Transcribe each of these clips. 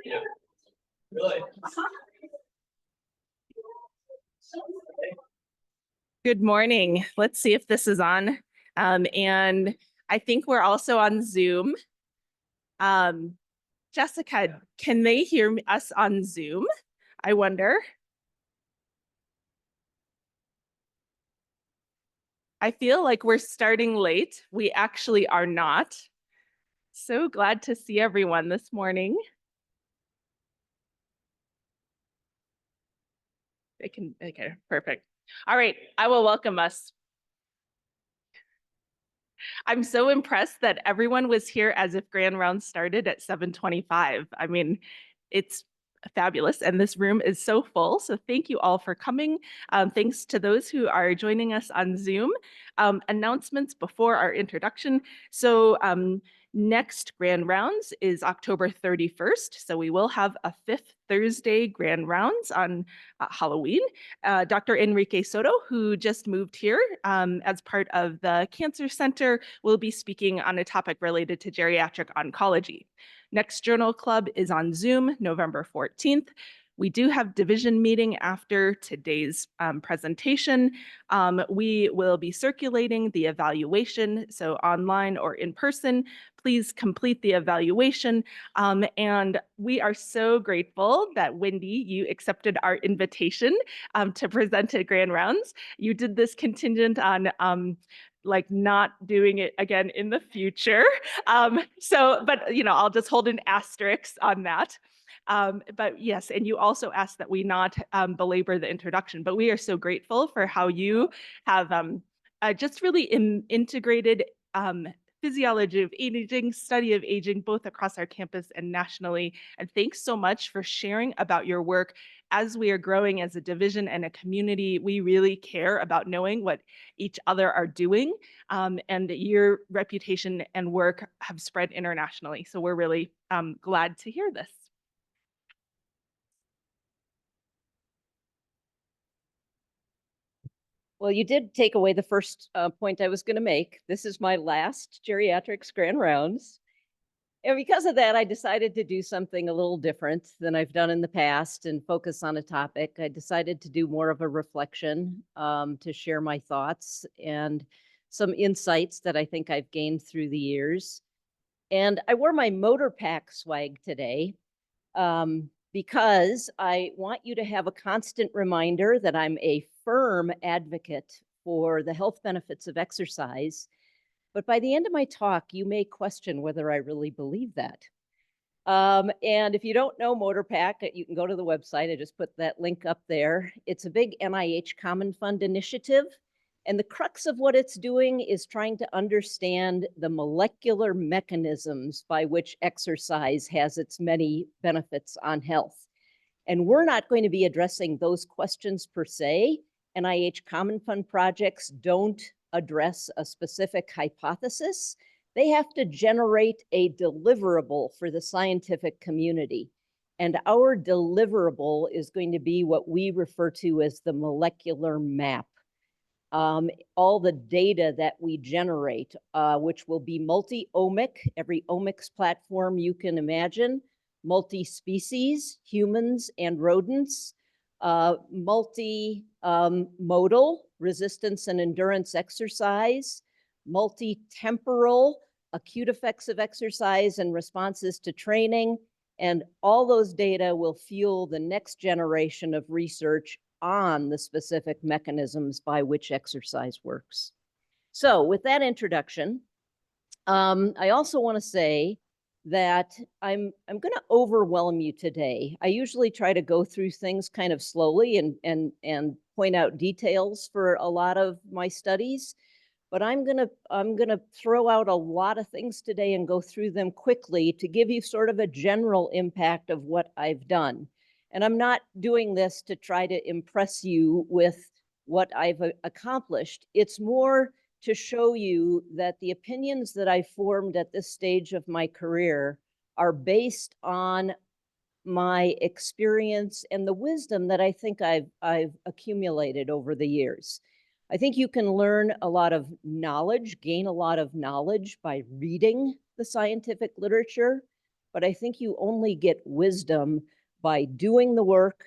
Yeah. Really? Good morning. Let's see if this is on. And I think we're also on Zoom. Jessica, can they hear us on Zoom? I wonder. I feel like we're starting late. We actually are not. So glad to see everyone this morning. Okay, perfect. All right, I will welcome us. I'm so impressed that everyone was here as if Grand Rounds started at 7:25. I mean, it's fabulous, and this room is so full. So thank you all for coming. Thanks to those who are joining us on Zoom. Announcements before our introduction. So next Grand Rounds is October 31st. So we will have a 5th Thursday Grand Rounds on Halloween. Dr. Enrique Soto, who just moved here as part of the Cancer Center, will be speaking on a topic related to geriatric oncology. Next Journal Club is on Zoom, November 14th. We do have division meeting after today's presentation. We will be circulating the evaluation, so online or in person. Please complete the evaluation. And we are so grateful that Wendy, you accepted our invitation to present at Grand Rounds. You did this contingent on like not doing it again in the future. But I'll just hold an asterisk on that. But yes, and you also asked that we not belabor the introduction, but we are so grateful for how you have just really integrated physiology of aging, study of aging, both across our campus and nationally. And thanks so much for sharing about your work. As we are growing as a division and a community, we really care about knowing what each other are doing. And your reputation and work have spread internationally. So we're really glad to hear this. Well, you did take away the first point I was going to make. This is my last geriatrics Grand Rounds. And because of that, I decided to do something a little different than I've done in the past and focus on a topic. I decided to do more of a reflection to share my thoughts and some insights that I think I've gained through the years. And I wore my motor pack swag today because I want you to have a constant reminder that I'm a firm advocate for the health benefits of exercise. But by the end of my talk, you may question whether I really believe that. And if you don't know MotorPack, you can go to the website. I just put that link up there. It's a big NIH Common Fund initiative. And the crux of what it's doing is trying to understand the molecular mechanisms by which exercise has its many benefits on health. And we're not going to be addressing those questions per se. NIH Common Fund projects don't address a specific hypothesis. They have to generate a deliverable for the scientific community. And our deliverable is going to be what we refer to as the molecular map. All the data that we generate, which will be multi-omic, every omics platform you can imagine, multi-species, humans and rodents, multi-modal, resistance and endurance exercise, multi-temporal, acute effects of exercise and responses to training, and all those data will fuel the next generation of research on the specific mechanisms by which exercise works. So with that introduction, I also want to say that I'm going to overwhelm you today. I usually try to go through things kind of slowly and point out details for a lot of my studies, but I'm gonna throw out a lot of things today and go through them quickly to give you sort of a general impact of what I've done. And I'm not doing this to try to impress you with what I've accomplished. It's more to show you that the opinions that I formed at this stage of my career are based on my experience and the wisdom that I think I've accumulated over the years. I think you can learn a lot of knowledge, gain a lot of knowledge by reading the scientific literature, but I think you only get wisdom by doing the work,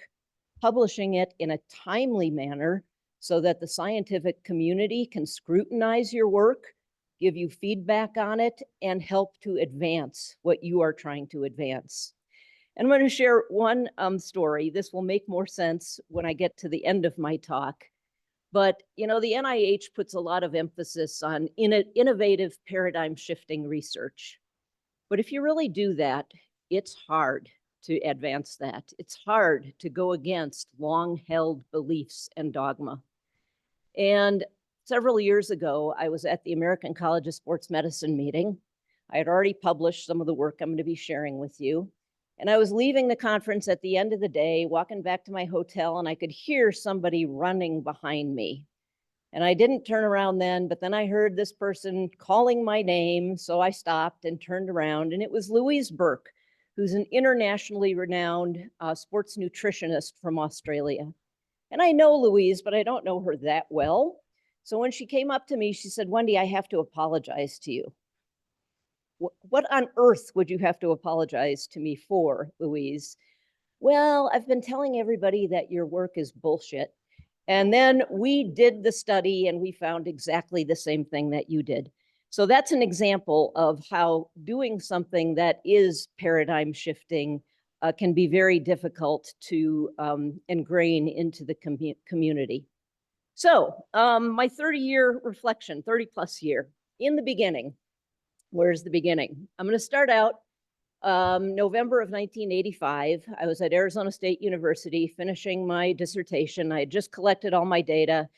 publishing it in a timely manner so that the scientific community can scrutinize your work, give you feedback on it, and help to advance what you are trying to advance. And I'm going to share one story. This will make more sense when I get to the end of my talk. But, you know, the NIH puts a lot of emphasis on innovative paradigm shifting research. But if you really do that, it's hard to advance that. It's hard to go against long-held beliefs and dogma. And several years ago, I was at the American College of Sports Medicine meeting. I had already published some of the work I'm going to be sharing with you. And I was leaving the conference at the end of the day, walking back to my hotel, and I could hear somebody running behind me. And I didn't turn around then, but then I heard this person calling my name. So I stopped and turned around, and it was Louise Burke, who's an internationally renowned sports nutritionist from Australia. And I know Louise, but I don't know her that well. So when she came up to me, she said, "Wendy, I have to apologize to you." "What on earth would you have to apologize to me for, Louise?" "Well, I've been telling everybody that your work is bullshit. And then we did the study and we found exactly the same thing that you did." So that's an example of how doing something that is paradigm shifting can be very difficult to ingrain into the community. So my 30-year reflection, 30 plus year, in the beginning. Where's the beginning? I'm going to start out November of 1985. I was at Arizona State University finishing my dissertation. I had just collected all my data.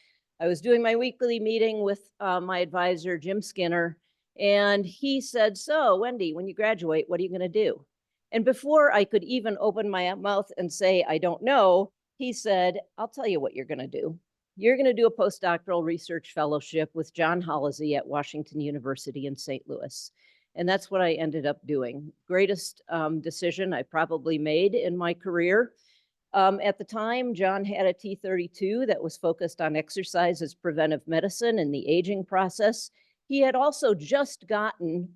I was doing my weekly meeting with my advisor, Jim Skinner, and he said, "So, Wendy, when you graduate, what are you going to do?" And before I could even open my mouth and say, "I don't know," he said, "I'll tell you what you're going to do. You're going to do a postdoctoral research fellowship with John Halsey at Washington University in St. Louis." And that's what I ended up doing. Greatest decision I probably made in my career. At the time, John had a T32 that was focused on exercise as preventive medicine and the aging process. He had also just gotten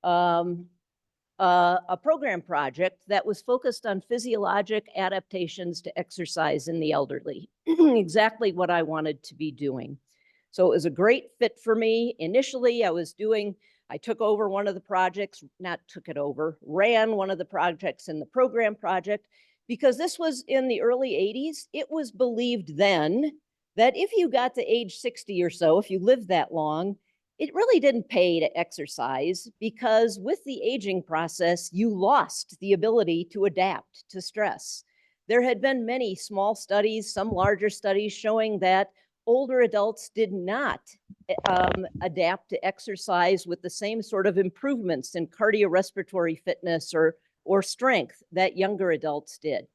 a program project that was focused on physiologic adaptations to exercise in the elderly, exactly what I wanted to be doing. So it was a great fit for me. Initially, I took over one of the projects, ran one of the projects in the program project, because this was in the early 80s. It was believed then that if you got to age 60 or so, if you lived that long, it really didn't pay to exercise, because with the aging process, you lost the ability to adapt to stress. There had been many small studies, some larger studies, showing that older adults did not adapt to exercise with the same sort of improvements in cardiorespiratory fitness or strength that younger adults did.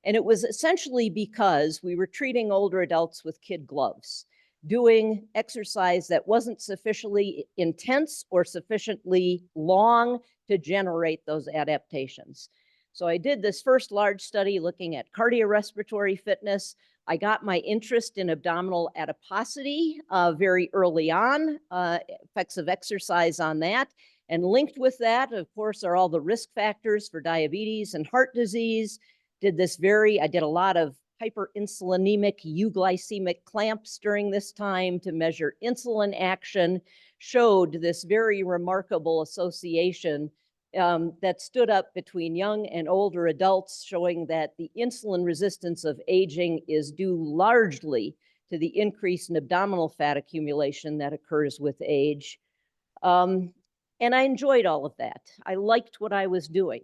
And it was essentially because we were treating older adults with kid gloves, doing exercise that wasn't sufficiently intense or sufficiently long to generate those adaptations. So I did this first large study looking at cardiorespiratory fitness. I got my interest in abdominal adiposity very early on, effects of exercise on that. And linked with that, of course, are all the risk factors for diabetes and heart disease. I did a lot of hyperinsulinemic euglycemic clamps during this time to measure insulin action, showed this very remarkable association that stood up between young and older adults, showing that the insulin resistance of aging is due largely to the increase in abdominal fat accumulation that occurs with age. And I enjoyed all of that. I liked what I was doing.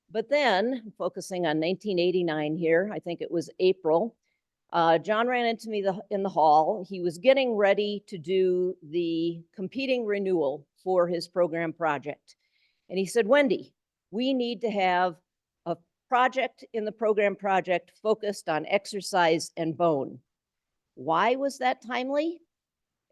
But then, focusing on 1989 here, I think it was April, John ran into me in the hall. He was getting ready to do the competing renewal for his program project. And he said, "Wendy, we need to have a project in the program project focused on exercise and bone." Why was that timely?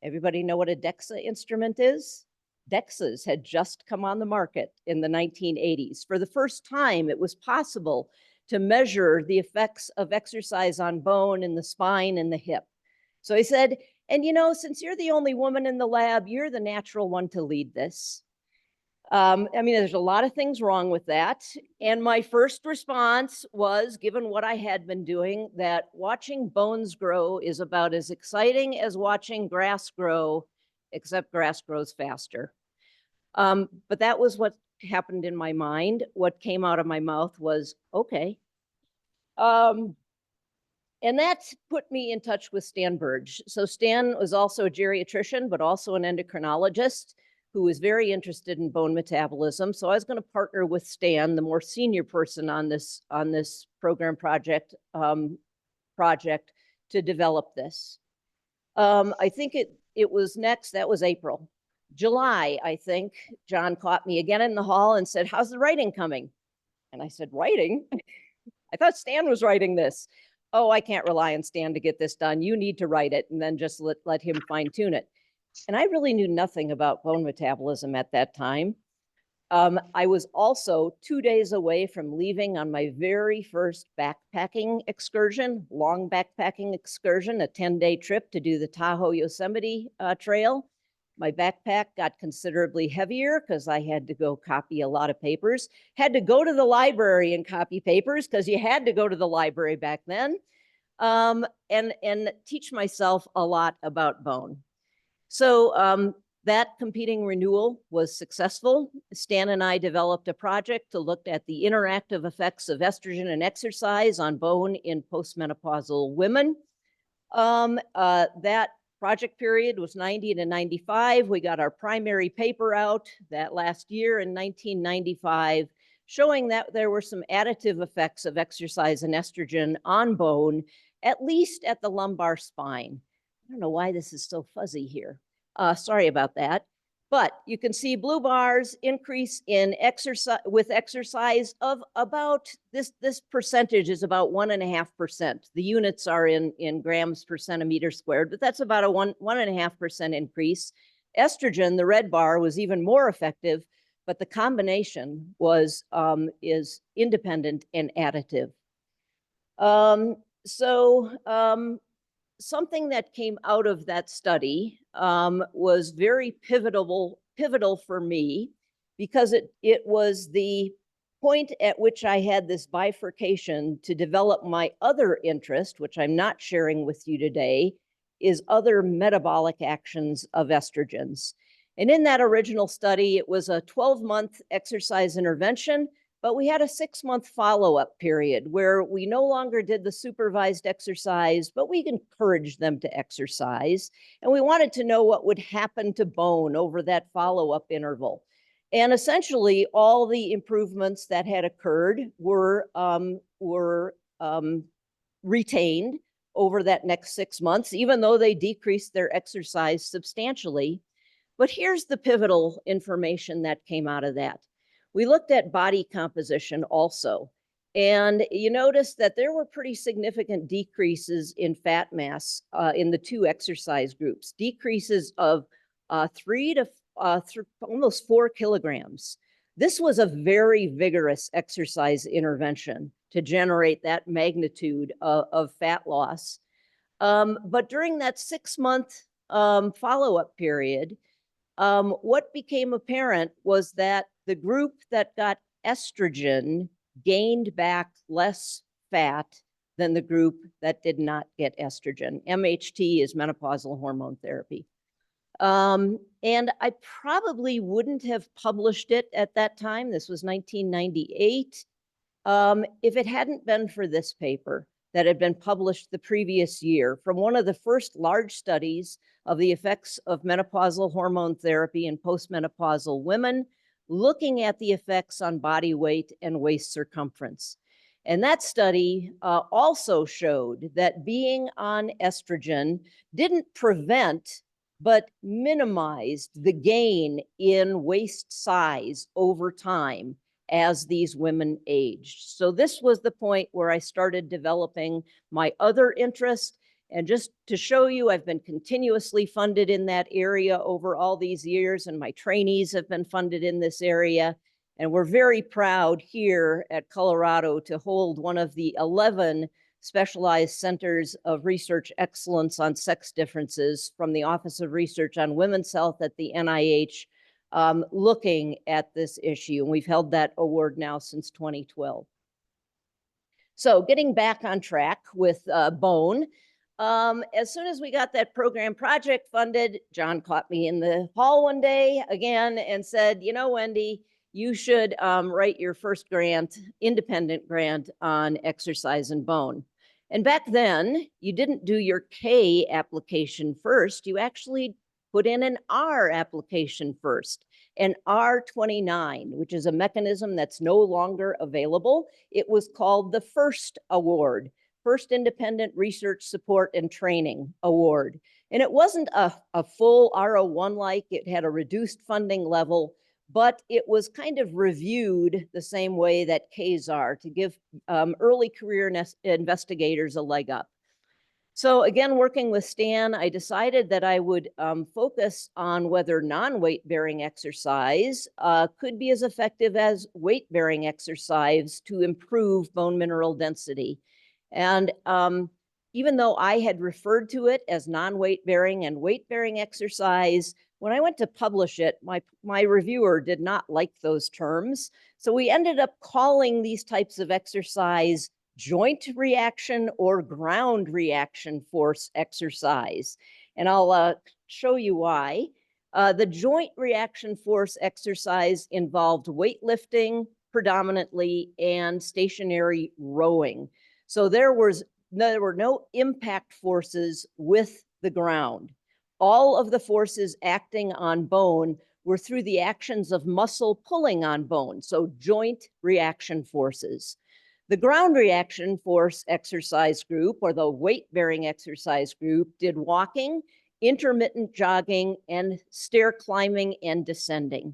Everybody know what a DEXA instrument is? DEXAs had just come on the market in the 1980s. For the first time, it was possible to measure the effects of exercise on bone in the spine and the hip. So he said, "And you know, since you're the only woman in the lab, you're the natural one to lead this." I mean, there's a lot of things wrong with that. And my first response was, given what I had been doing, that watching bones grow is about as exciting as watching grass grow, except grass grows faster. But that was what happened in my mind. What came out of my mouth was, okay. And that put me in touch with Stan Burge. So Stan was also a geriatrician, but also an endocrinologist who was very interested in bone metabolism. So I was going to partner with Stan, the more senior person on this program project, to develop this. I think it was next, that was April. July, I think, John caught me again in the hall and said, "How's the writing coming?" And I said, "Writing? I thought Stan was writing this." "Oh, I can't rely on Stan to get this done. You need to write it and then just let him fine tune it." And I really knew nothing about bone metabolism at that time. I was also 2 days away from leaving on my very first backpacking excursion, long backpacking excursion, a 10-day trip to do the Tahoe Yosemite Trail. My backpack got considerably heavier because I had to go copy a lot of papers, had to go to the library and copy papers because you had to go to the library back then, and teach myself a lot about bone. So that competing renewal was successful. Stan and I developed a project to look at the interactive effects of estrogen and exercise on bone in postmenopausal women. That project period was 90 to 95. We got our primary paper out that last year in 1995, showing that there were some additive effects of exercise and estrogen on bone, at least at the lumbar spine. I don't know why this is so fuzzy here. Sorry about that. But you can see blue bars increase in exercise of about this percentage is about 1.5%. The units are in grams per centimeter squared, but that's about a 1.5% increase. Estrogen, the red bar, was even more effective, but the combination is independent and additive. Something that came out of that study was very pivotal for me, because it was the point at which I had this bifurcation to develop my other interest, which I'm not sharing with you today, is other metabolic actions of estrogens. And in that original study, it was a 12-month exercise intervention, but we had a 6-month follow-up period where we no longer did the supervised exercise, but we encouraged them to exercise. And we wanted to know what would happen to bone over that follow-up interval. And essentially, all the improvements that had occurred were retained over that next 6 months, even though they decreased their exercise substantially. But here's the pivotal information that came out of that. We looked at body composition also, and you notice that there were pretty significant decreases in fat mass in the two exercise groups, decreases of 3 to almost 4 kilograms. This was a very vigorous exercise intervention to generate that magnitude of fat loss. But during that 6-month follow-up period, what became apparent was that the group that got estrogen gained back less fat than the group that did not get estrogen. MHT is menopausal hormone therapy. And I probably wouldn't have published it at that time. This was 1998. If it hadn't been for this paper that had been published the previous year from one of the first large studies of the effects of menopausal hormone therapy in postmenopausal women, looking at the effects on body weight and waist circumference. And that study also showed that being on estrogen didn't prevent, but minimized the gain in waist size over time as these women aged. So this was the point where I started developing my other interest. And just to show you, I've been continuously funded in that area over all these years, and my trainees have been funded in this area. And we're very proud here at Colorado to hold one of the 11 specialized centers of research excellence on sex differences from the Office of Research on Women's Health at the NIH looking at this issue. And we've held that award now since 2012. So getting back on track with bone, as soon as we got that program project funded, John caught me in the hall one day again and said, you know, Wendy, you should write your first grant, independent grant on exercise and bone. And back then, you didn't do your K application first. You actually put in an R application first, an R29, which is a mechanism that's no longer available. It was called the FIRST Award, First Independent Research Support and Training Award. And it wasn't a full R01-like, it had a reduced funding level, but it was kind of reviewed the same way that Ks are to give early career investigators a leg up. So again, working with Stan, I decided that I would focus on whether non-weight-bearing exercise could be as effective as weight-bearing exercise to improve bone mineral density. And even though I had referred to it as non-weight-bearing and weight-bearing exercise, when I went to publish it, my reviewer did not like those terms. So we ended up calling these types of exercise joint reaction or ground reaction force exercise. And I'll show you why. The joint reaction force exercise involved weightlifting predominantly and stationary rowing. So there were no impact forces with the ground. All of the forces acting on bone were through the actions of muscle pulling on bone, so joint reaction forces. The ground reaction force exercise group, or the weight-bearing exercise group, did walking, intermittent jogging, and stair climbing and descending.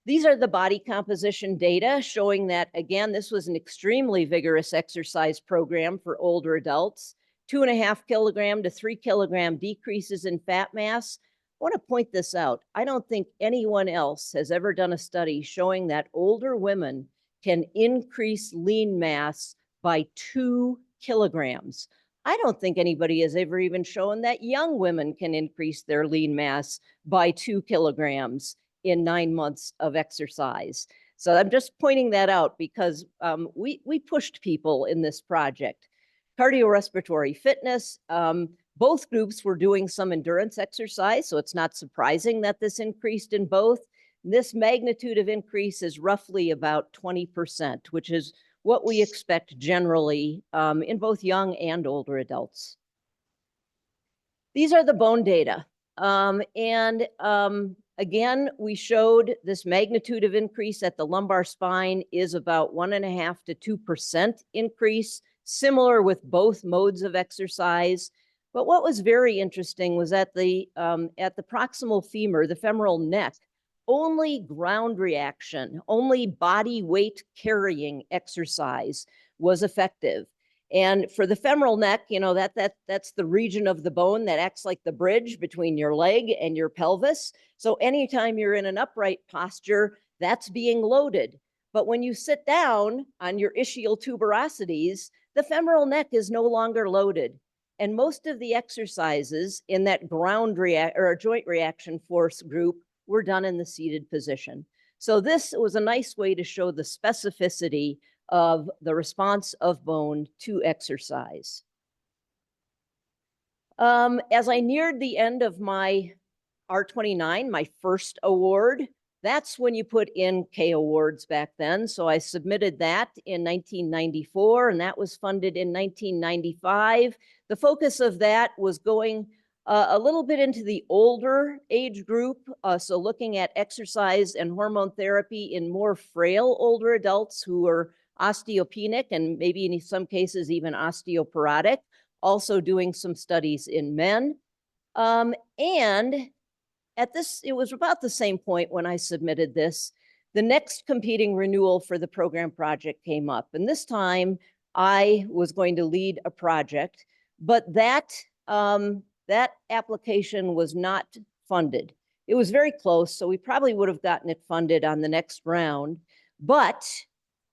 These are the body composition data showing that, again, this was an extremely vigorous exercise program for older adults. 2.5 kilogram to 3 kilogram decreases in fat mass. I want to point this out. I don't think anyone else has ever done a study showing that older women can increase lean mass by 2 kilograms. I don't think anybody has ever even shown that young women can increase their lean mass by 2 kilograms in 9 months of exercise. So I'm just pointing that out because we pushed people in this project. Cardiorespiratory fitness, both groups were doing some endurance exercise, so it's not surprising that this increased in both. This magnitude of increase is roughly about 20%, which is what we expect generally in both young and older adults. These are the bone data. Again, we showed this magnitude of increase at the lumbar spine is about 1.5 to 2% increase, similar with both modes of exercise. But what was very interesting was at the proximal femur, the femoral neck, only ground reaction, only body weight carrying exercise was effective. And for the femoral neck, you know, that's the region of the bone that acts like the bridge between your leg and your pelvis. So anytime you're in an upright posture, that's being loaded. But when you sit down on your ischial tuberosities, the femoral neck is no longer loaded. And most of the exercises in that joint reaction force group were done in the seated position. So this was a nice way to show the specificity of the response of bone to exercise. As I neared the end of my R29, my first award, that's when you put in K awards back then. So I submitted that in 1994, and that was funded in 1995. The focus of that was going a little bit into the older age group. So looking at exercise and hormone therapy in more frail older adults who are osteopenic and maybe in some cases even osteoporotic, also doing some studies in men. And it was about the same point when I submitted this, the next competing renewal for the program project came up. And this time I was going to lead a project, but that application was not funded. It was very close, so we probably would have gotten it funded on the next round, but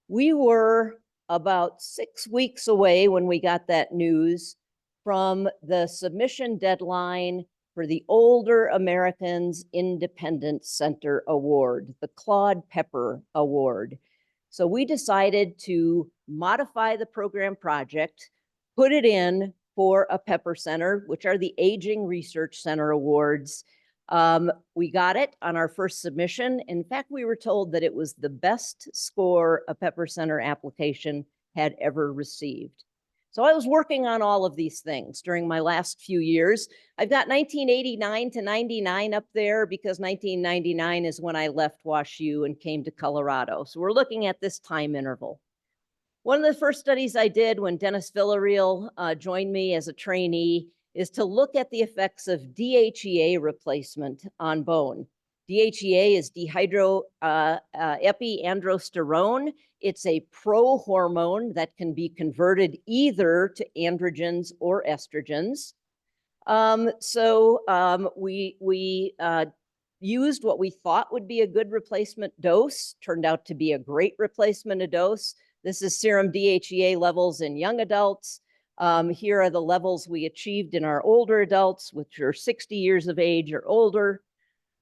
we were about 6 weeks away when we got that news from the submission deadline for the Older Americans Independent Center Award, the Claude Pepper Award. So we decided to modify the program project, put it in for a Pepper Center, which are the Aging Research Center Awards. We got it on our first submission. In fact, we were told that it was the best score a Pepper Center application had ever received. So I was working on all of these things during my last few years. I've got 1989 to 99 up there because 1999 is when I left WashU and came to Colorado. So we're looking at this time interval. One of the first studies I did when Dennis Villarreal joined me as a trainee is to look at the effects of DHEA replacement on bone. DHEA is dehydroepiandrosterone. It's a pro-hormone that can be converted either to androgens or estrogens. We used what we thought would be a good replacement dose, turned out to be a great replacement dose. This is serum DHEA levels in young adults. Here are the levels we achieved in our older adults, which are 60 years of age or older.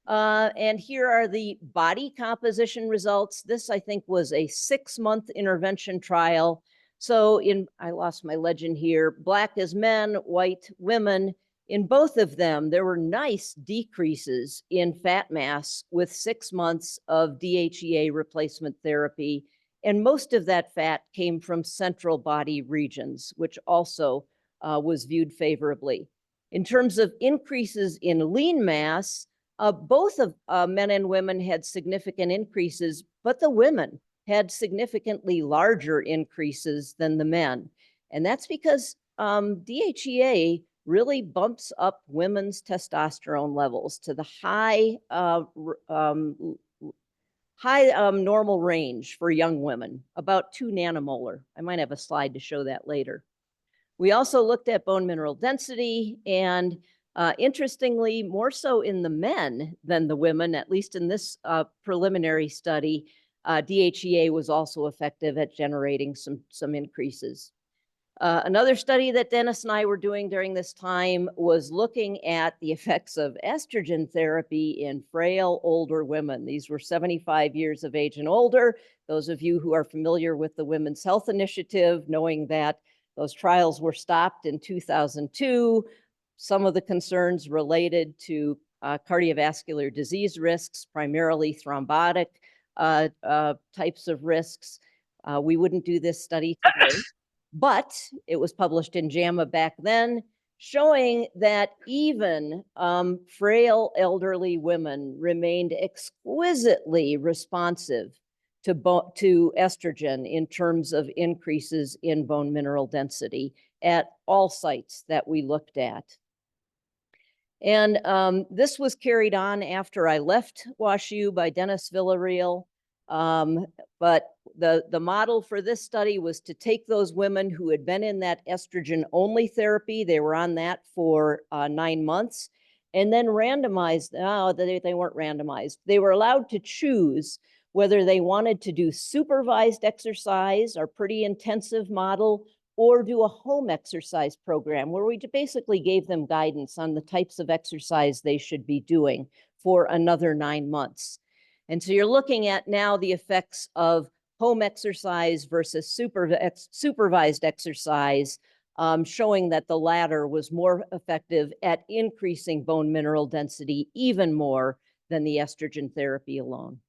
And here are the body composition results. This, I think, was a 6-month intervention trial. So I lost my legend here, black is men, white women. In both of them, there were nice decreases in fat mass with 6 months of DHEA replacement therapy. And most of that fat came from central body regions, which also was viewed favorably. In terms of increases in lean mass, both of men and women had significant increases, but the women had significantly larger increases than the men. And that's because DHEA really bumps up women's testosterone levels to the high normal range for young women, about 2 nanomolar. I might have a slide to show that later. We also looked at bone mineral density, and interestingly, more so in the men than the women, at least in this preliminary study, DHEA was also effective at generating some increases. Another study that Dennis and I were doing during this time was looking at the effects of estrogen therapy in frail older women. These were 75 years of age and older. Those of you who are familiar with the Women's Health Initiative, knowing that those trials were stopped in 2002, some of the concerns related to cardiovascular disease risks, primarily thrombotic types of risks. We wouldn't do this study today. But it was published in JAMA back then, showing that even frail elderly women remained exquisitely responsive to estrogen in terms of increases in bone mineral density at all sites that we looked at. And this was carried on after I left WashU by Dennis Villarreal. But the model for this study was to take those women who had been in that estrogen-only therapy, they were on that for 9 months, and then randomize. They weren't randomized. They were allowed to choose whether they wanted to do supervised exercise, our pretty intensive model, or do a home exercise program where we basically gave them guidance on the types of exercise they should be doing for another 9 months. And so you're looking at now the effects of home exercise versus supervised exercise, showing that the latter was more effective at increasing bone mineral density even more than the estrogen therapy alone.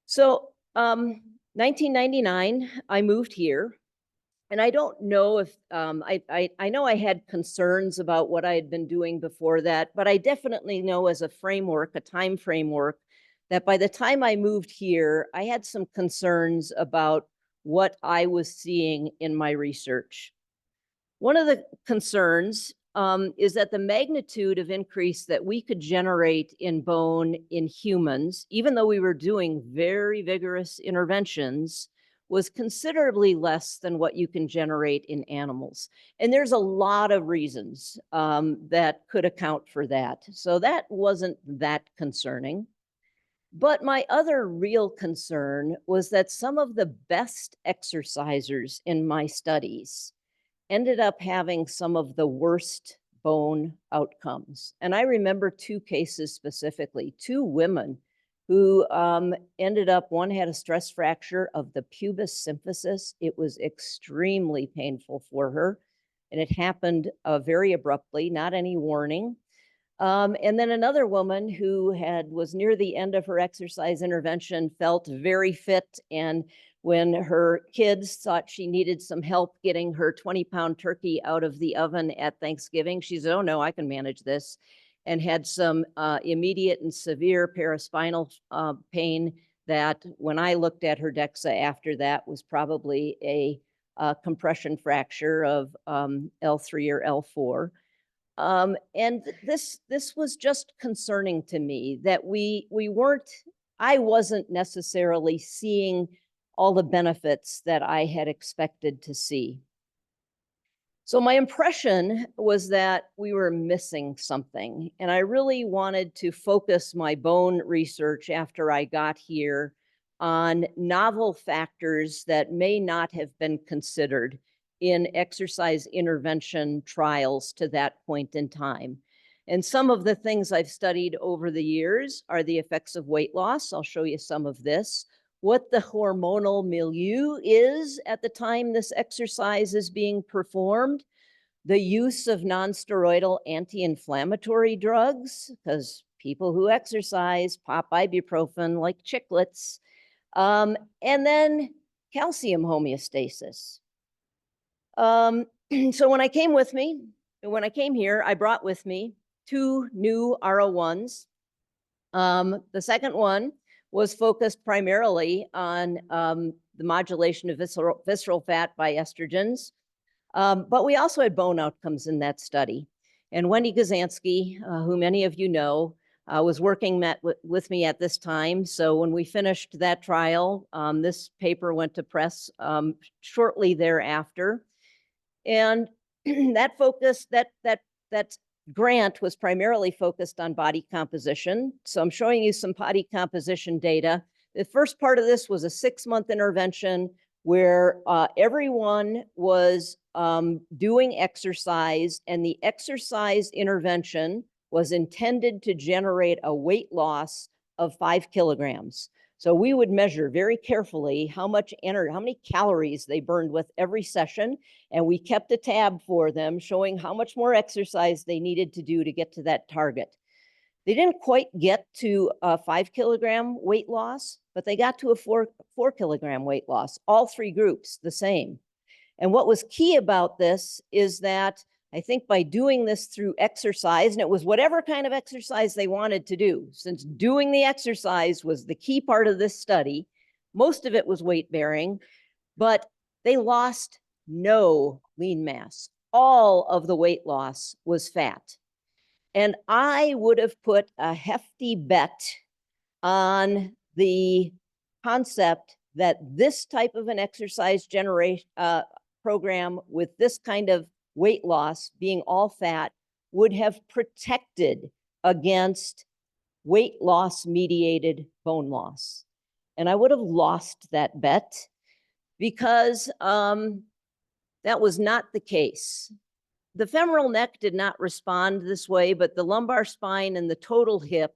So 1999, I moved here. And I don't know if, I know I had concerns about what I had been doing before that, but I definitely know as a framework, a time framework, that by the time I moved here, I had some concerns about what I was seeing in my research. One of the concerns is that the magnitude of increase that we could generate in bone in humans, even though we were doing very vigorous interventions, was considerably less than what you can generate in animals. And there's a lot of reasons that could account for that. So that wasn't that concerning. But my other real concern was that some of the best exercisers in my studies ended up having some of the worst bone outcomes. And I remember two cases specifically, two women who ended up, one had a stress fracture of the pubis symphysis. It was extremely painful for her, and it happened very abruptly, not any warning. And then another woman who was near the end of her exercise intervention, felt very fit, and when her kids thought she needed some help getting her 20-pound turkey out of the oven at Thanksgiving, she said, "Oh no, I can manage this," and had some immediate and severe paraspinal pain that, when I looked at her DEXA after that, was probably a compression fracture of L3 or L4. And this was just concerning to me that I wasn't necessarily seeing all the benefits that I had expected to see. So my impression was that we were missing something, and I really wanted to focus my bone research after I got here on novel factors that may not have been considered in exercise intervention trials to that point in time. And some of the things I've studied over the years are the effects of weight loss. I'll show you some of this. What the hormonal milieu is at the time this exercise is being performed, the use of nonsteroidal anti-inflammatory drugs, because people who exercise pop ibuprofen like chiclets, and then calcium homeostasis. So when I came here, I brought with me two new R01s. The second one was focused primarily on the modulation of visceral fat by estrogens. But we also had bone outcomes in that study. And Wendy Gazansky, who many of you know, was working with me at this time. So when we finished that trial, this paper went to press shortly thereafter. And that grant was primarily focused on body composition. So I'm showing you some body composition data. The first part of this was a 6-month intervention where everyone was doing exercise, and the exercise intervention was intended to generate a weight loss of 5 kilograms. So we would measure very carefully how many calories they burned with every session, and we kept a tab for them showing how much more exercise they needed to do to get to that target. They didn't quite get to a 5 kilogram weight loss, but they got to a 4 kilogram weight loss, all 3 groups the same. And what was key about this is that I think by doing this through exercise, and it was whatever kind of exercise they wanted to do, since doing the exercise was the key part of this study, most of it was weight bearing, but they lost no lean mass. All of the weight loss was fat. And I would have put a hefty bet on the concept that this type of an exercise program with this kind of weight loss being all fat would have protected against weight loss mediated bone loss. And I would have lost that bet because that was not the case. The femoral neck did not respond this way, but the lumbar spine and the total hip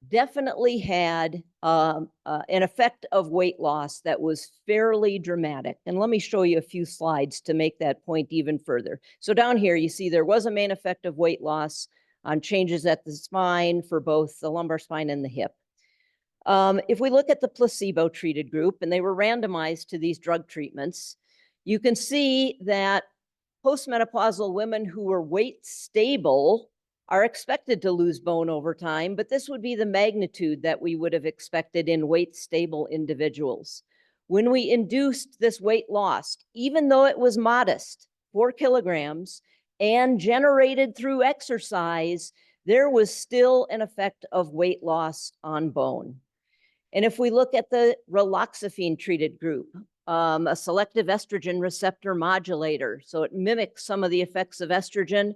definitely had an effect of weight loss that was fairly dramatic. And let me show you a few slides to make that point even further. So down here, you see there was a main effect of weight loss on changes at the spine for both the lumbar spine and the hip. If we look at the placebo-treated group, and they were randomized to these drug treatments, you can see that postmenopausal women who were weight stable are expected to lose bone over time, but this would be the magnitude that we would have expected in weight stable individuals. When we induced this weight loss, even though it was modest, 4 kilograms, and generated through exercise, there was still an effect of weight loss on bone. And if we look at the raloxifene treated group, a selective estrogen receptor modulator, so it mimics some of the effects of estrogen,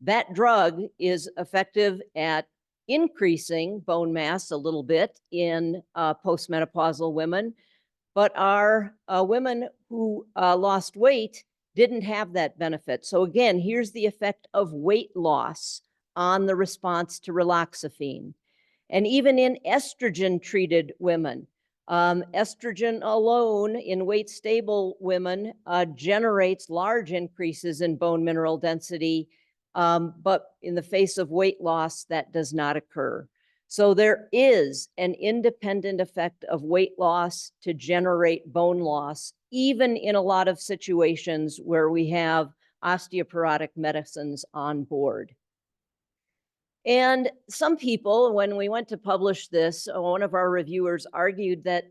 that drug is effective at increasing bone mass a little bit in postmenopausal women, but our women who lost weight didn't have that benefit. So again, here's the effect of weight loss on the response to raloxifene. And even in estrogen-treated women, estrogen alone in weight-stable women generates large increases in bone mineral density, but in the face of weight loss, that does not occur. So there is an independent effect of weight loss to generate bone loss, even in a lot of situations where we have osteoporotic medicines on board. And some people, when we went to publish this, one of our reviewers argued that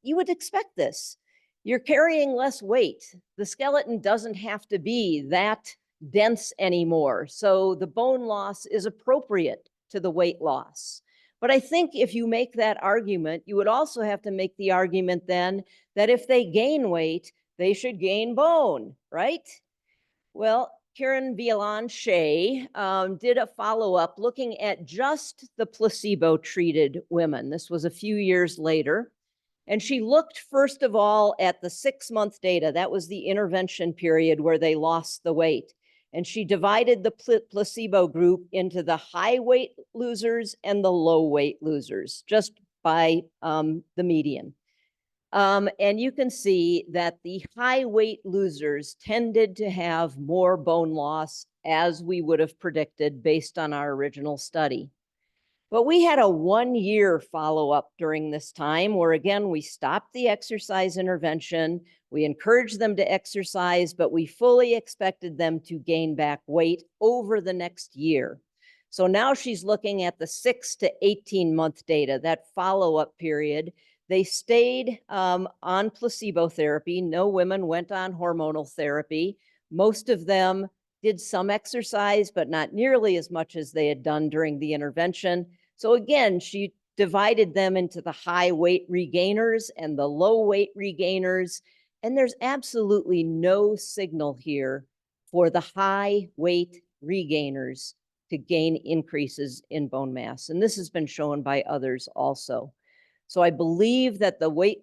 you would expect this. You're carrying less weight. The skeleton doesn't have to be that dense anymore. So the bone loss is appropriate to the weight loss. But I think if you make that argument, you would also have to make the argument then that if they gain weight, they should gain bone, right? Well, Karen Vialan-Shea did a follow-up looking at just the placebo-treated women. This was a few years later. And she looked, first of all, at the 6-month data. That was the intervention period where they lost the weight. And she divided the placebo group into the high weight losers and the low weight losers, just by the median. And you can see that the high weight losers tended to have more bone loss, as we would have predicted based on our original study. But we had a 1-year follow-up during this time where, again, we stopped the exercise intervention. We encouraged them to exercise, but we fully expected them to gain back weight over the next year. So now she's looking at the 6 to 18-month data, that follow-up period. They stayed on placebo therapy. No women went on hormonal therapy. Most of them did some exercise, but not nearly as much as they had done during the intervention. So again, she divided them into the high weight regainers and the low weight regainers. And there's absolutely no signal here for the high weight regainers to gain increases in bone mass. And this has been shown by others also. So I believe that the weight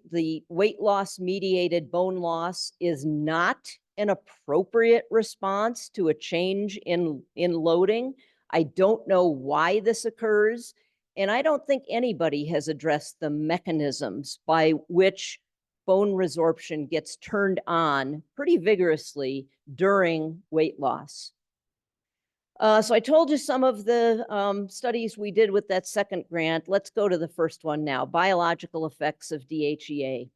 loss mediated bone loss is not an appropriate response to a change in loading. I don't know why this occurs, and I don't think anybody has addressed the mechanisms by which bone resorption gets turned on pretty vigorously during weight loss. So I told you some of the studies we did with that second grant. Let's go to the first one now, biological effects of DHEA.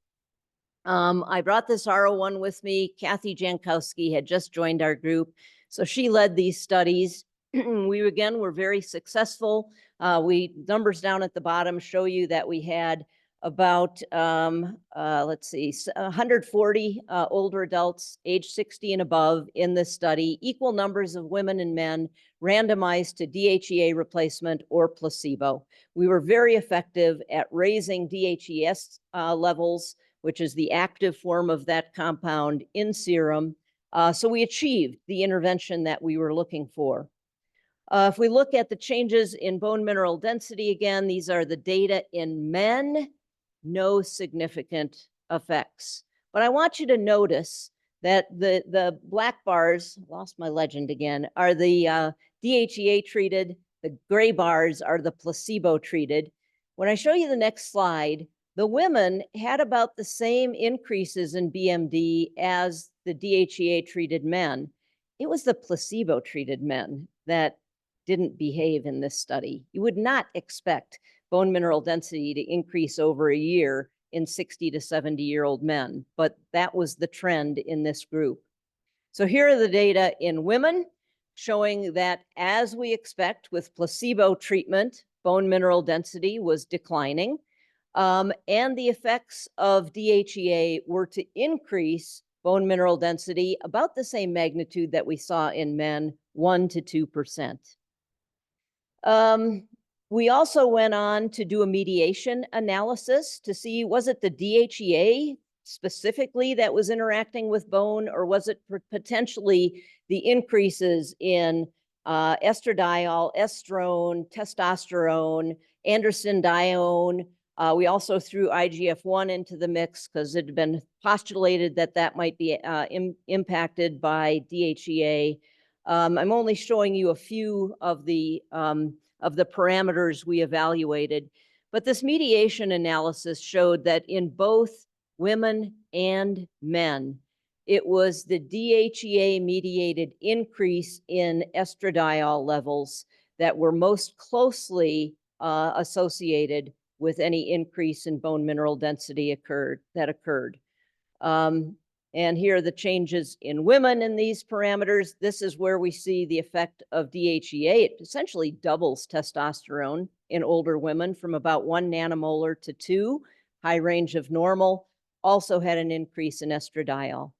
I brought this R01 with me. Kathy Jankowski had just joined our group, so she led these studies. We, again, were very successful. Numbers down at the bottom show you that we had about, 140 older adults, age 60 and above in this study, equal numbers of women and men randomized to DHEA replacement or placebo. We were very effective at raising DHES levels, which is the active form of that compound in serum. So we achieved the intervention that we were looking for. If we look at the changes in bone mineral density, again, these are the data in men, no significant effects. But I want you to notice that the black bars, lost my legend again, are the DHEA treated, the gray bars are the placebo treated. When I show you the next slide, the women had about the same increases in BMD as the DHEA treated men. It was the placebo treated men that didn't behave in this study. You would not expect bone mineral density to increase over a year in 60 to 70-year-old men, but that was the trend in this group. So here are the data in women showing that, as we expect with placebo treatment, bone mineral density was declining, and the effects of DHEA were to increase bone mineral density about the same magnitude that we saw in men, 1 to 2%. We also went on to do a mediation analysis to see, was it the DHEA specifically that was interacting with bone, or was it potentially the increases in estradiol, estrone, testosterone, androstenedione, We also threw IGF-1 into the mix because it had been postulated that that might be impacted by DHEA. I'm only showing you a few of the parameters we evaluated, but this mediation analysis showed that in both women and men, it was the DHEA-mediated increase in estradiol levels that were most closely associated with any increase in bone mineral density that occurred. And here are the changes in women in these parameters. This is where we see the effect of DHEA. It essentially doubles testosterone in older women from about 1 nanomolar to 2, high range of normal, also had an increase in estradiol.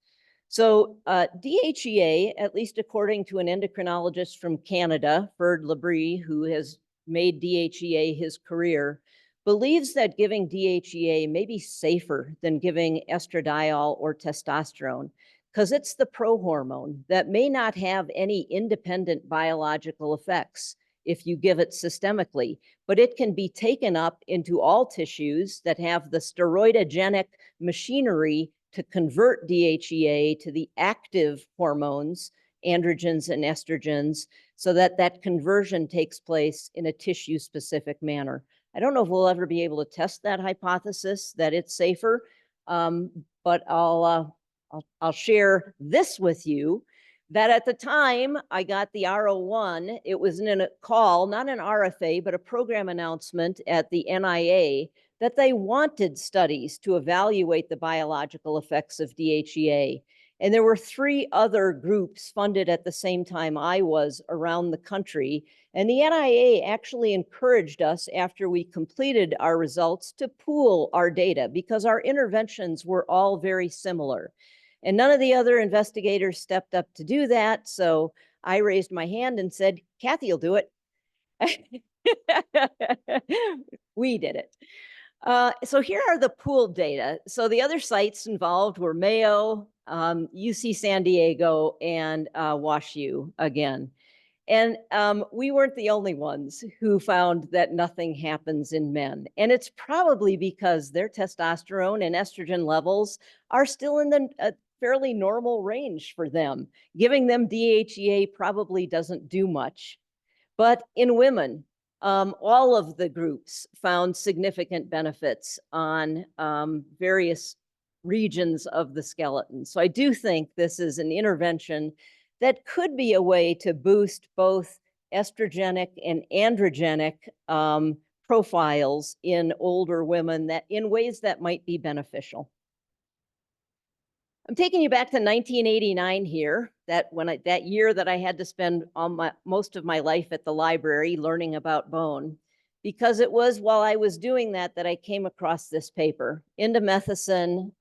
So DHEA, at least according to an endocrinologist from Canada, Ferd Labrie, who has made DHEA his career, believes that giving DHEA may be safer than giving estradiol or testosterone because it's the prohormone that may not have any independent biological effects if you give it systemically, but it can be taken up into all tissues that have the steroidogenic machinery to convert DHEA to the active hormones, androgens and estrogens, so that that conversion takes place in a tissue-specific manner. I don't know if we'll ever be able to test that hypothesis that it's safer, but I'll share this with you, that at the time I got the R01, it was in a call, not an RFA, but a program announcement at the NIA that they wanted studies to evaluate the biological effects of DHEA. And there were 3 other groups funded at the same time I was around the country. And the NIA actually encouraged us after we completed our results to pool our data because our interventions were all very similar. And none of the other investigators stepped up to do that. So I raised my hand and said, Kathy will do it. We did it. So here are the pooled data. So the other sites involved were Mayo, UC San Diego, and WashU again. And we weren't the only ones who found that nothing happens in men. And it's probably because their testosterone and estrogen levels are still in the fairly normal range for them. Giving them DHEA probably doesn't do much. But in women, all of the groups found significant benefits on various regions of the skeleton. So I do think this is an intervention that could be a way to boost both estrogenic and androgenic profiles in older women that in ways that might be beneficial. I'm taking you back to 1989 here, that year that I had to spend most of my life at the library learning about bone, because it was while I was doing that I came across this paper. Indomethacin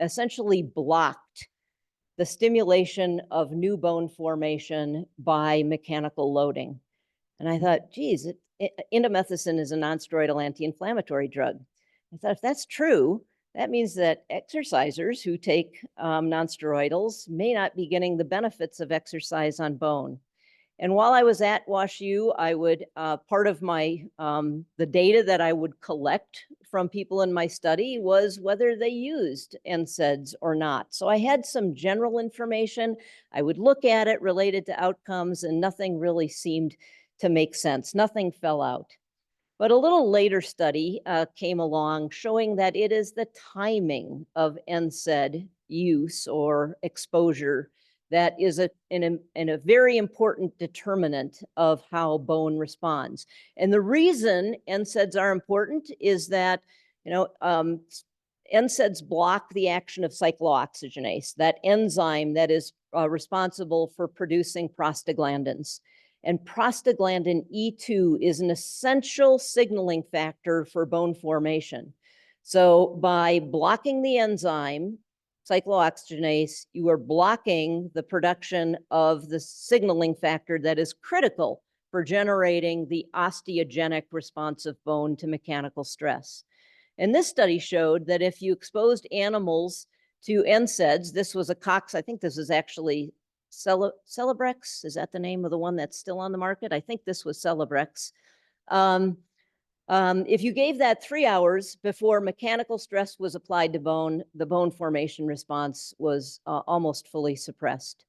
essentially blocked the stimulation of new bone formation by mechanical loading. And I thought, geez, indomethacin is a non-steroidal anti-inflammatory drug. I thought, if that's true, that means that exercisers who take non-steroidals may not be getting the benefits of exercise on bone. And while I was at WashU, I would, part of my, the data that I would collect from people in my study was whether they used NSAIDs or not. So I had some general information. I would look at it related to outcomes and nothing really seemed to make sense. Nothing fell out. But a little later study came along showing that it is the timing of NSAID use or exposure that is a very important determinant of how bone responds. And the reason NSAIDs are important is that, NSAIDs block the action of cyclooxygenase, that enzyme that is responsible for producing prostaglandins. And prostaglandin E2 is an essential signaling factor for bone formation. So by blocking the enzyme, cyclooxygenase, you are blocking the production of the signaling factor that is critical for generating the osteogenic responsive bone to mechanical stress. And this study showed that if you exposed animals to NSAIDs, this was a Cox, I think this is actually Celebrex, is that the name of the one that's still on the market? I think this was Celebrex. If you gave that 3 hours before mechanical stress was applied to bone, the bone formation response was almost fully suppressed.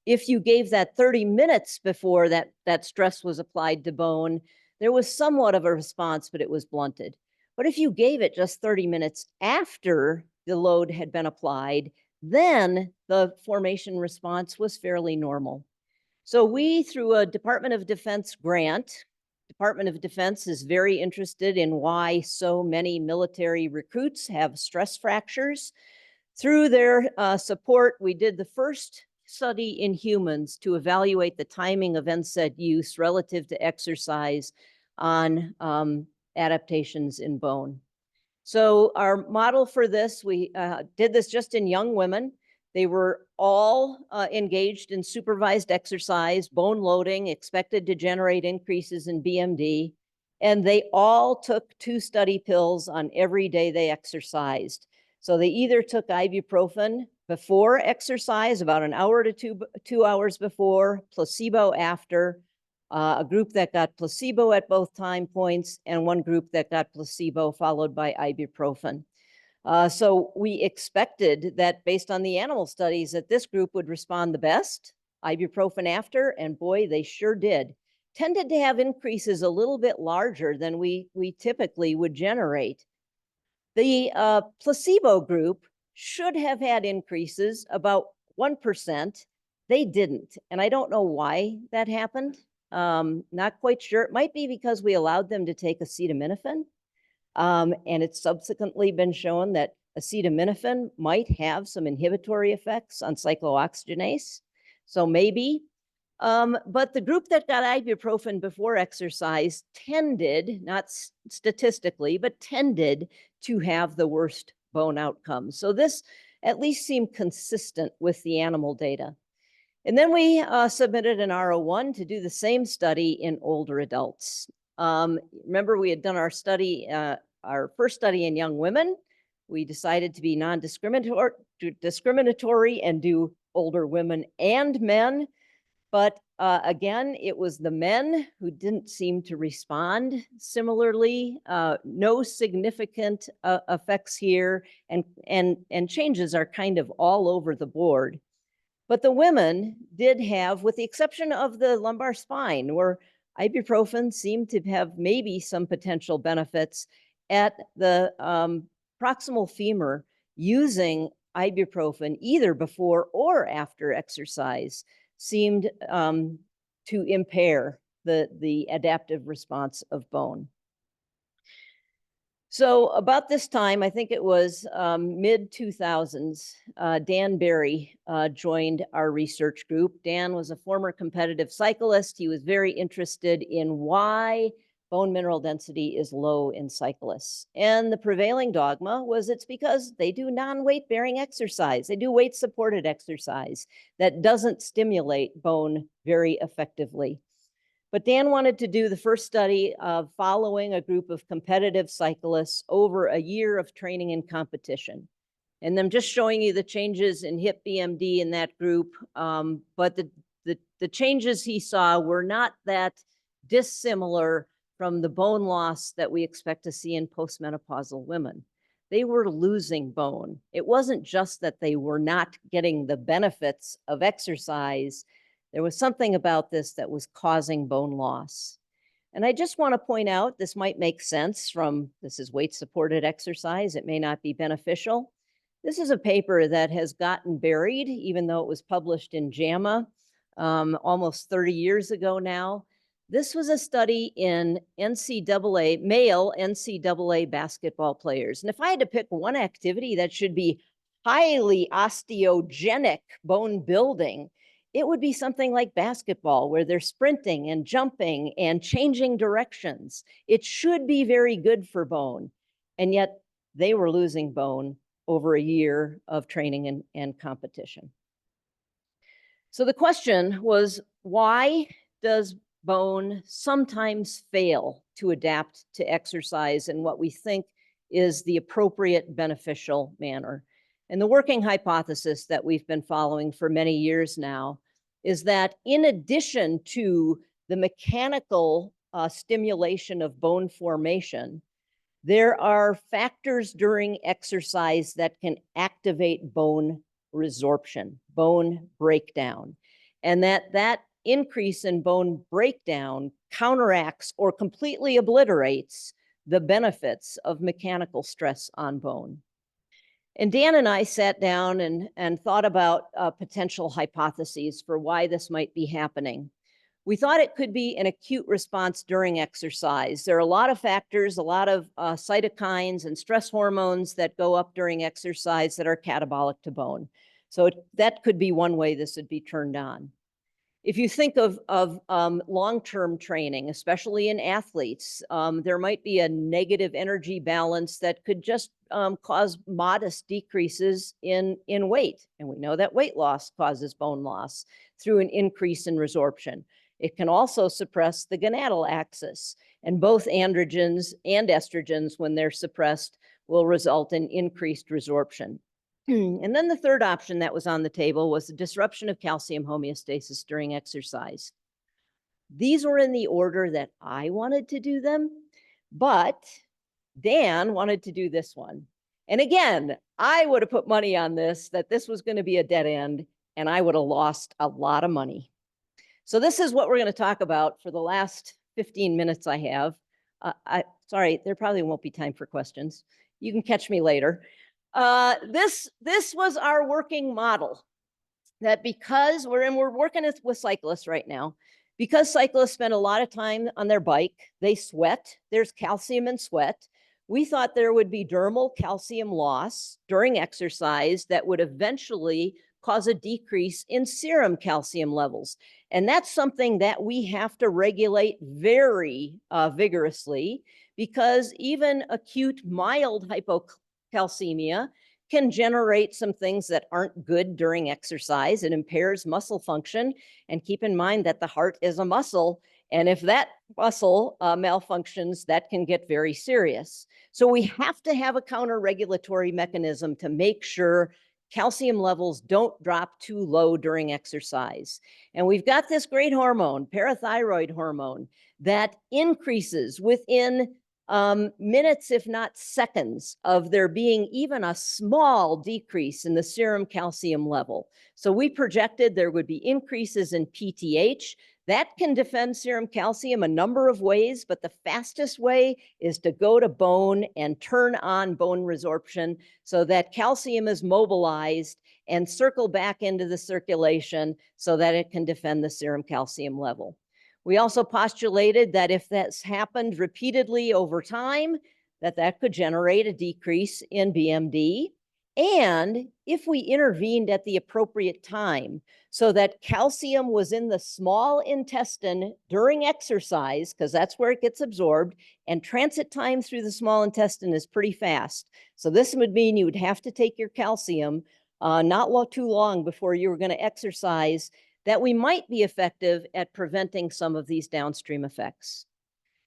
If you gave that 30 minutes before that stress was applied to bone, there was somewhat of a response, but it was blunted. But if you gave it just 30 minutes after the load had been applied, then the formation response was fairly normal. So we, through a Department of Defense grant, Department of Defense is very interested in why so many military recruits have stress fractures. Through their support, we did the first study in humans to evaluate the timing of NSAID use relative to exercise on adaptations in bone. So our model for this, we did this just in young women. They were all engaged in supervised exercise, bone loading, expected to generate increases in BMD, and they all took 2 study pills on every day they exercised. So they either took ibuprofen before exercise, about an hour to 2 hours before, placebo after, a group that got placebo at both time points, and one group that got placebo followed by ibuprofen. So we expected that based on the animal studies that this group would respond the best, ibuprofen after, and boy, they sure did. Tended to have increases a little bit larger than we typically would generate. The placebo group should have had increases about 1%. They didn't, and I don't know why that happened. Not quite sure. It might be because we allowed them to take acetaminophen. And it's subsequently been shown that acetaminophen might have some inhibitory effects on cyclooxygenase. So maybe, but the group that got ibuprofen before exercise tended, not statistically, but tended to have the worst bone outcomes. So this at least seemed consistent with the animal data. And then we submitted an R01 to do the same study in older adults. Remember, we had done our study, our first study in young women. We decided to be non-discriminatory and do older women and men. But again, it was the men who didn't seem to respond similarly. No significant effects here, and changes are kind of all over the board. But the women did have, with the exception of the lumbar spine, where ibuprofen seemed to have maybe some potential benefits at the proximal femur, using ibuprofen either before or after exercise seemed to impair the adaptive response of bone. So about this time, I think it was mid-2000s, Dan Barry joined our research group. Dan was a former competitive cyclist. He was very interested in why bone mineral density is low in cyclists. And the prevailing dogma was it's because they do non-weight bearing exercise. They do weight supported exercise that doesn't stimulate bone very effectively. But Dan wanted to do the first study of following a group of competitive cyclists over a year of training and competition. And I'm just showing you the changes in hip BMD in that group. But the changes he saw were not that dissimilar from the bone loss that we expect to see in postmenopausal women. They were losing bone. It wasn't just that they were not getting the benefits of exercise. There was something about this that was causing bone loss. And I just want to point out, this might make sense from, this is weight-supported exercise. It may not be beneficial. This is a paper that has gotten buried, even though it was published in JAMA almost 30 years ago now. This was a study in NCAA, male NCAA basketball players. And if I had to pick one activity that should be highly osteogenic bone building, it would be something like basketball, where they're sprinting and jumping and changing directions. It should be very good for bone. And yet they were losing bone over a year of training and competition. So the question was, why does bone sometimes fail to adapt to exercise in what we think is the appropriate beneficial manner? And the working hypothesis that we've been following for many years now is that in addition to the mechanical stimulation of bone formation, there are factors during exercise that can activate bone resorption, bone breakdown, and that increase in bone breakdown counteracts or completely obliterates the benefits of mechanical stress on bone. And Dan and I sat down and thought about potential hypotheses for why this might be happening. We thought it could be an acute response during exercise. There are a lot of factors, a lot of cytokines and stress hormones that go up during exercise that are catabolic to bone. So that could be one way this would be turned on. If you think of long-term training, especially in athletes, there might be a negative energy balance that could just cause modest decreases in weight. And we know that weight loss causes bone loss through an increase in resorption. It can also suppress the gonadal axis, and both androgens and estrogens, when they're suppressed, will result in increased resorption. And then the third option that was on the table was the disruption of calcium homeostasis during exercise. These were in the order that I wanted to do them, but Dan wanted to do this one. And again, I would have put money on this, that this was going to be a dead end, and I would have lost a lot of money. So this is what we're going to talk about for the last 15 minutes I have. Sorry, there probably won't be time for questions. You can catch me later. This was our working model, that because we're working with cyclists right now, because cyclists spend a lot of time on their bike, they sweat, there's calcium in sweat. We thought there would be dermal calcium loss during exercise that would eventually cause a decrease in serum calcium levels. And that's something that we have to regulate very vigorously, because even acute mild hypocalcemia can generate some things that aren't good during exercise. It impairs muscle function. And keep in mind that the heart is a muscle. And if that muscle malfunctions, that can get very serious. So we have to have a counter-regulatory mechanism to make sure calcium levels don't drop too low during exercise. And we've got this great hormone, parathyroid hormone, that increases within minutes, if not seconds, of there being even a small decrease in the serum calcium level. So we projected there would be increases in PTH. That can defend serum calcium a number of ways, but the fastest way is to go to bone and turn on bone resorption so that calcium is mobilized and circle back into the circulation so that it can defend the serum calcium level. We also postulated that if that's happened repeatedly over time, that could generate a decrease in BMD. And if we intervened at the appropriate time so that calcium was in the small intestine during exercise, because that's where it gets absorbed, and transit time through the small intestine is pretty fast. So this would mean you would have to take your calcium not too long before you were going to exercise, that we might be effective at preventing some of these downstream effects.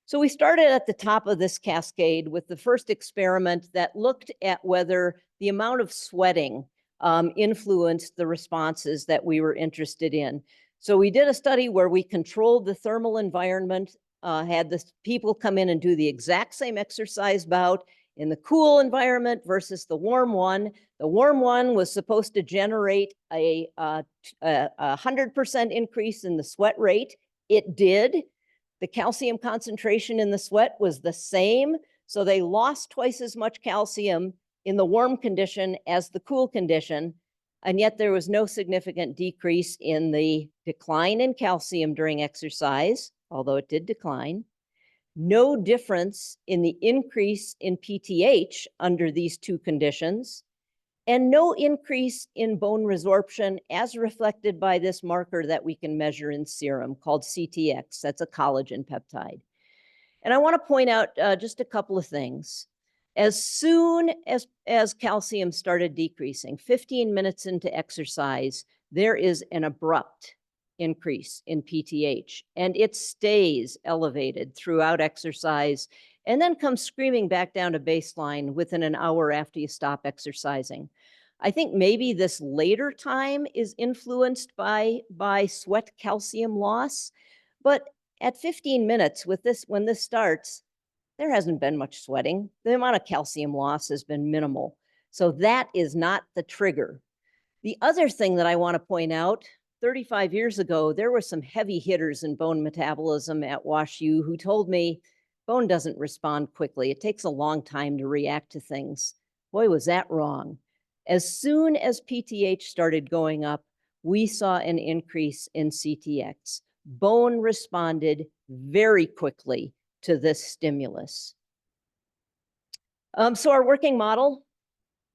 So we started at the top of this cascade with the first experiment that looked at whether the amount of sweating influenced the responses that we were interested in. So we did a study where we controlled the thermal environment, had the people come in and do the exact same exercise bout in the cool environment versus the warm one. The warm one was supposed to generate a 100% increase in the sweat rate. It did. The calcium concentration in the sweat was the same. So they lost twice as much calcium in the warm condition as the cool condition. And yet there was no significant decrease in the decline in calcium during exercise, although it did decline. No difference in the increase in PTH under these two conditions, and no increase in bone resorption as reflected by this marker that we can measure in serum called CTX. That's a collagen peptide. And I want to point out just a couple of things. As soon as calcium started decreasing, 15 minutes into exercise, there is an abrupt increase in PTH, and it stays elevated throughout exercise and then comes screaming back down to baseline within an hour after you stop exercising. I think maybe this later time is influenced by sweat calcium loss, but At 15 minutes with this, when this starts, there hasn't been much sweating. The amount of calcium loss has been minimal. So that is not the trigger. The other thing that I want to point out, 35 years ago, there were some heavy hitters in bone metabolism at WashU who told me bone doesn't respond quickly. It takes a long time to react to things. Boy, was that wrong. As soon as PTH started going up, we saw an increase in CTX. Bone responded very quickly to this stimulus. So our working model,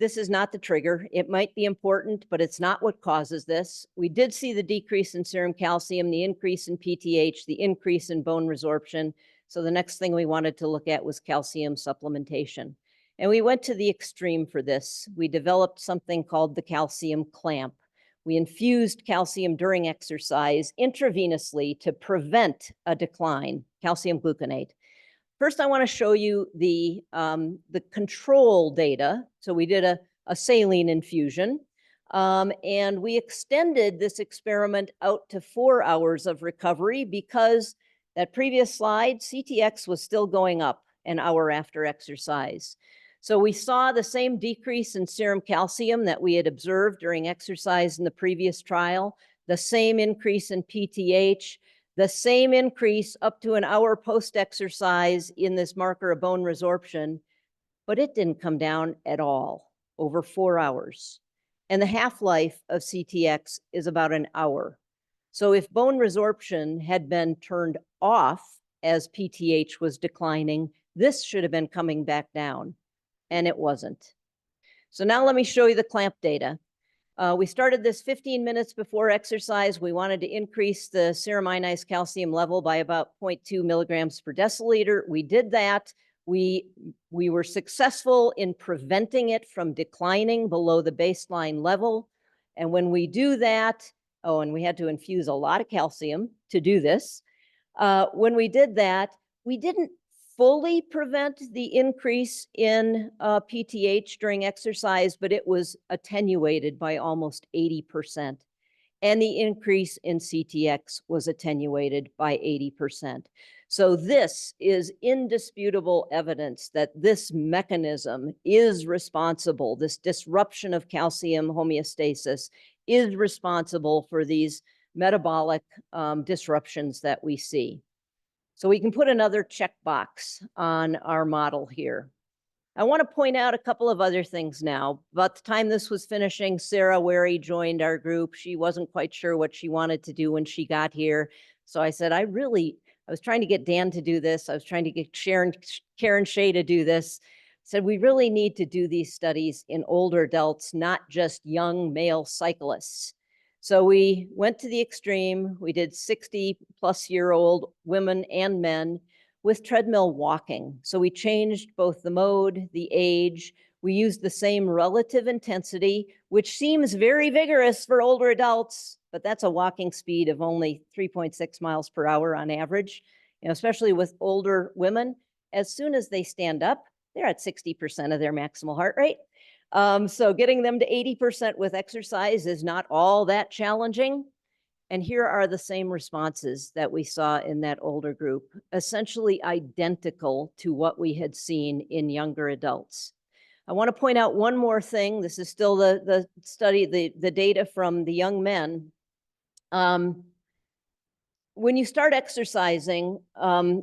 this is not the trigger. It might be important, but it's not what causes this. We did see the decrease in serum calcium, the increase in PTH, the increase in bone resorption. So the next thing we wanted to look at was calcium supplementation. And we went to the extreme for this. We developed something called the calcium clamp. We infused calcium during exercise intravenously to prevent a decline, calcium gluconate. First, I want to show you the control data. So we did a saline infusion, and we extended this experiment out to 4 hours of recovery because that previous slide, CTX was still going up an hour after exercise. So we saw the same decrease in serum calcium that we had observed during exercise in the previous trial, the same increase in PTH, the same increase up to an hour post-exercise in this marker of bone resorption, but it didn't come down at all over 4 hours. And the half-life of CTX is about an hour. So if bone resorption had been turned off as PTH was declining, this should have been coming back down, and it wasn't. So now let me show you the clamp data. We started this 15 minutes before exercise. We wanted to increase the serum ionized calcium level by about 0.2 milligrams per deciliter. We did that. We were successful in preventing it from declining below the baseline level. And when we do that, and we had to infuse a lot of calcium to do this. When we did that, we didn't fully prevent the increase in PTH during exercise, but it was attenuated by almost 80%. And the increase in CTX was attenuated by 80%. So this is indisputable evidence that this mechanism is responsible, this disruption of calcium homeostasis is responsible for these metabolic disruptions that we see. So we can put another checkbox on our model here. I want to point out a couple of other things now. About the time this was finishing, Sarah Wary joined our group. She wasn't quite sure what she wanted to do when she got here. So I said, I was trying to get Dan to do this. I was trying to get Karen Shea to do this. I said, we really need to do these studies in older adults, not just young male cyclists. So we went to the extreme. We did 60-plus-year-old women and men with treadmill walking. So we changed both the mode, the age. We used the same relative intensity, which seems very vigorous for older adults, but that's a walking speed of only 3.6 miles per hour on average, especially with older women. As soon as they stand up, they're at 60% of their maximal heart rate. So getting them to 80% with exercise is not all that challenging. And here are the same responses that we saw in that older group, essentially identical to what we had seen in younger adults. I want to point out one more thing. This is still the study, the data from the young men. When you start exercising,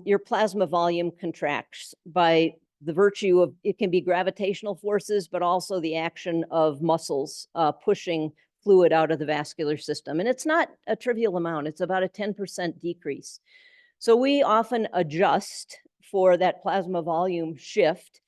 your plasma volume contracts by the virtue of, it can be gravitational forces, but also the action of muscles pushing fluid out of the vascular system. And it's not a trivial amount. It's about a 10% decrease. So we often adjust for that plasma volume shift,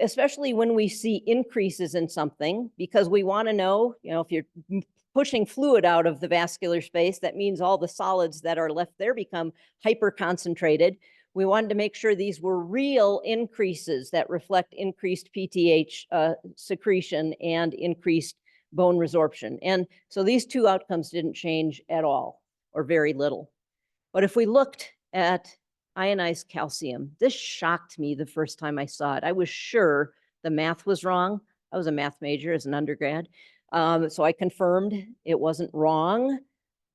especially when we see increases in something, because we want to know, if you're pushing fluid out of the vascular space, that means all the solids that are left there become hyperconcentrated. We wanted to make sure these were real increases that reflect increased PTH secretion and increased bone resorption. And so these two outcomes didn't change at all, or very little. But if we looked at ionized calcium, this shocked me the first time I saw it. I was sure the math was wrong. I was a math major as an undergrad. So I confirmed it wasn't wrong.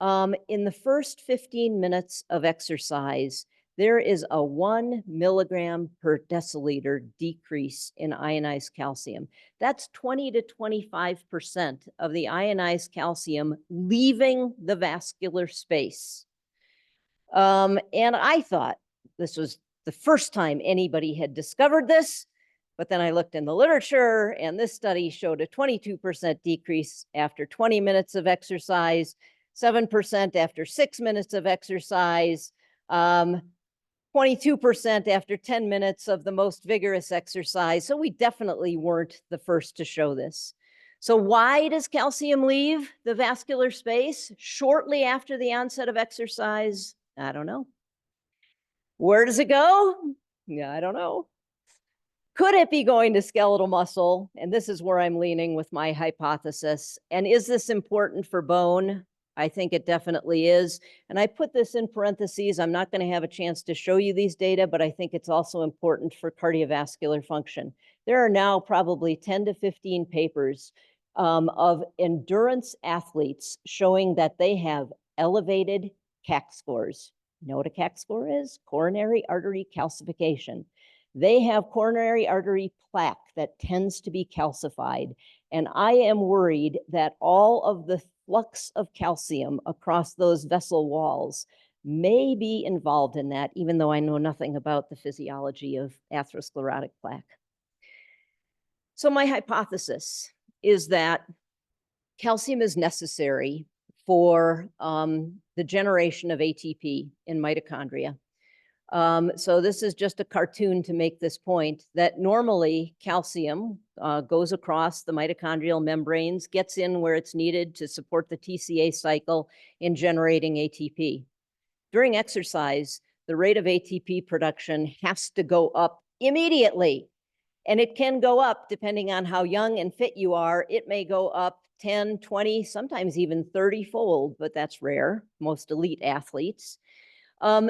In the first 15 minutes of exercise, there is a 1 milligram per deciliter decrease in ionized calcium. That's 20 to 25% of the ionized calcium leaving the vascular space. And I thought this was the first time anybody had discovered this, but then I looked in the literature and this study showed a 22% decrease after 20 minutes of exercise, 7% after 6 minutes of exercise, 22% after 10 minutes of the most vigorous exercise. So we definitely weren't the first to show this. So why does calcium leave the vascular space shortly after the onset of exercise? I don't know. Where does it go? Yeah, I don't know. Could it be going to skeletal muscle? And this is where I'm leaning with my hypothesis. And is this important for bone? I think it definitely is. And I put this in parentheses. I'm not going to have a chance to show you these data, but I think it's also important for cardiovascular function. There are now probably 10 to 15 papers of endurance athletes showing that they have elevated CAC scores. You know what a CAC score is? Coronary artery calcification. They have coronary artery plaque that tends to be calcified. And I am worried that all of the flux of calcium across those vessel walls may be involved in that, even though I know nothing about the physiology of atherosclerotic plaque. So my hypothesis is that calcium is necessary for the generation of ATP in mitochondria. So this is just a cartoon to make this point that normally calcium goes across the mitochondrial membranes, gets in where it's needed to support the TCA cycle in generating ATP. During exercise, the rate of ATP production has to go up immediately. And it can go up depending on how young and fit you are. It may go up 10, 20, sometimes even 30-fold, but that's rare, most elite athletes.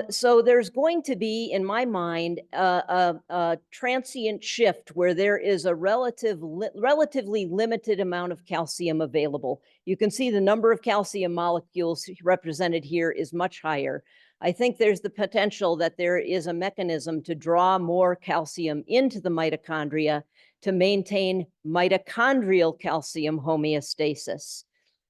So there's going to be, in my mind, a transient shift where there is a relatively limited amount of calcium available. You can see the number of calcium molecules represented here is much higher. I think there's the potential that there is a mechanism to draw more calcium into the mitochondria to maintain mitochondrial calcium homeostasis.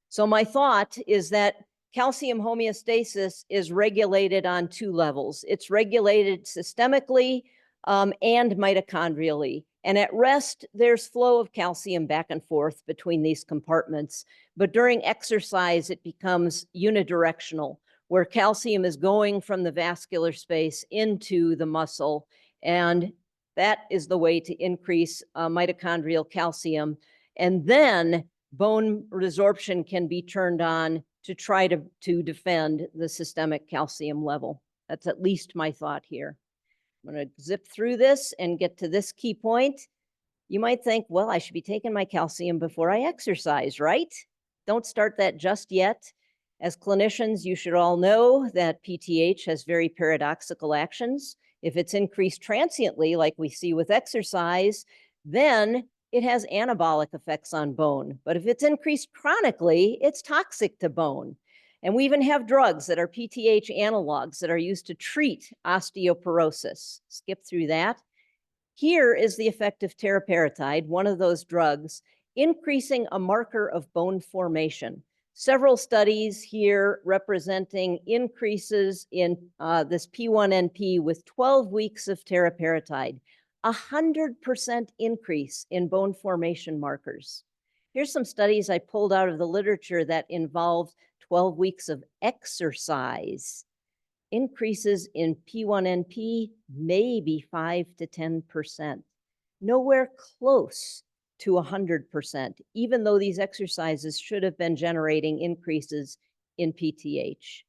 So my thought is that calcium homeostasis is regulated on two levels. It's regulated systemically and mitochondrially. And at rest, there's flow of calcium back and forth between these compartments. But during exercise, it becomes unidirectional, where calcium is going from the vascular space into the muscle. And that is the way to increase mitochondrial calcium. And then bone resorption can be turned on to try to defend the systemic calcium level. That's at least my thought here. I'm going to zip through this and get to this key point. You might think, well, I should be taking my calcium before I exercise, right? Don't start that just yet. As clinicians, you should all know that PTH has very paradoxical actions. If it's increased transiently, like we see with exercise, then it has anabolic effects on bone. But if it's increased chronically, it's toxic to bone. And we even have drugs that are PTH analogs that are used to treat osteoporosis. Skip through that. Here is the effect of teriparatide, one of those drugs, increasing a marker of bone formation. Several studies here representing increases in this P1NP with 12 weeks of teriparatide. 100% increase in bone formation markers. Here's some studies I pulled out of the literature that involved 12 weeks of exercise. Increases in P1NP, maybe 5 to 10%. Nowhere close to 100%, even though these exercises should have been generating increases in PTH.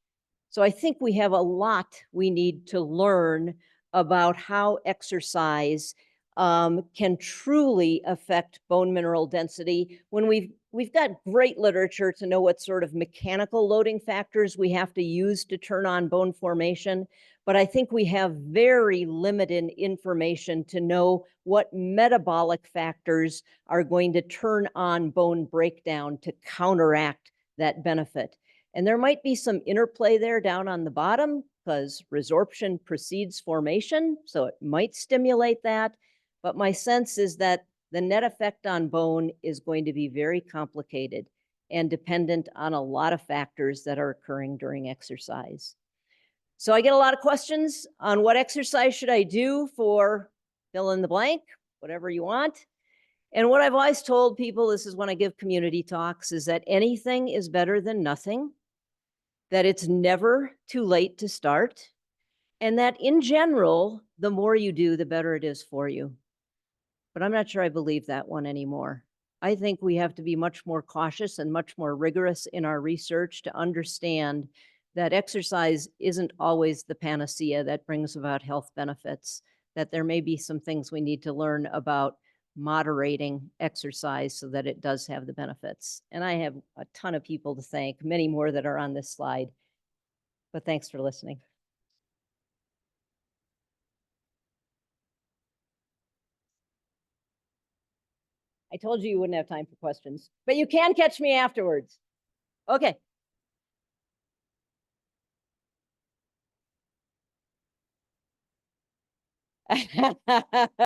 So I think we have a lot we need to learn about how exercise can truly affect bone mineral density. When we've got great literature to know what sort of mechanical loading factors we have to use to turn on bone formation, but I think we have very limited information to know what metabolic factors are going to turn on bone breakdown to counteract that benefit. And there might be some interplay there down on the bottom because resorption precedes formation, so it might stimulate that. But my sense is that the net effect on bone is going to be very complicated and dependent on a lot of factors that are occurring during exercise. So I get a lot of questions on what exercise should I do for fill in the blank, whatever you want. And what I've always told people, this is when I give community talks, is that anything is better than nothing, that it's never too late to start, and that in general, the more you do, the better it is for you. But I'm not sure I believe that one anymore. I think we have to be much more cautious and much more rigorous in our research to understand that exercise isn't always the panacea that brings about health benefits, that there may be some things we need to learn about moderating exercise so that it does have the benefits. And I have a ton of people to thank, many more that are on this slide. But thanks for listening. I told you wouldn't have time for questions, but you can catch me afterwards. Okay.